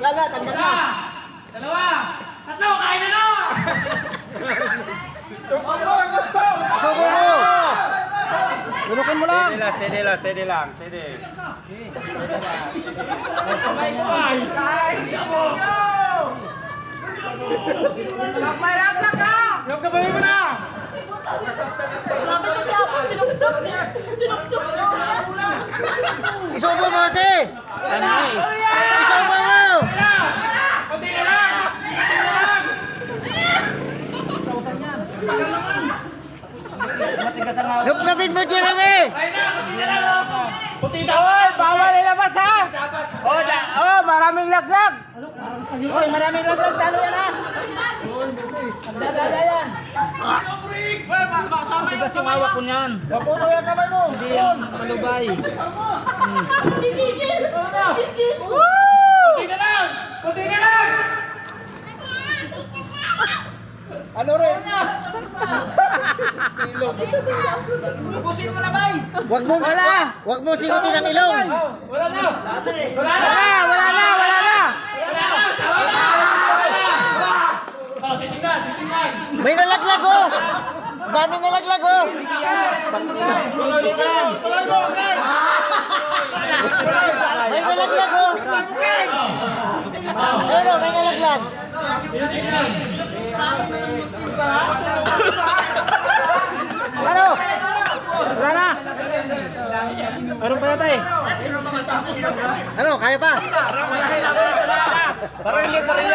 Lala, tanggal na. Dalawa. Tatlo, kain na na. Subo mo. Tulukin mo lang. Steady lang. Kamay. Kain mo. Lakbay ka. Yung kamay mo na. Grabe kasi ako, sinuksok siya. Isubo mo kasi. Isubo mo. Kunti na lang. Gabgabin mo, Jeremy. Kain na, kunti na lang. Kunti na. Oy, bawal ilabas ha. Maraming laglag. Hoy, maraming laglag. Talo yan ha. Nagdadala yan. Tigas yung hawak ko niyan. Maputo yung kamay mo. Hindi yan malubay. Tigil! Kunti na lang. Kunti na lang. Ano rin? Ubusin mo na, bay. Wag mo sigutin ang ilong. Wala na. Titingnan. May nalaglag oh. Ang dami nalaglag oh. Tuloy mo, Ray. May nalaglag oh. Pero may nalaglag. Ano? Wala na. Meron pa yata eh. Ano? Kaya pa? Parang hindi pa rin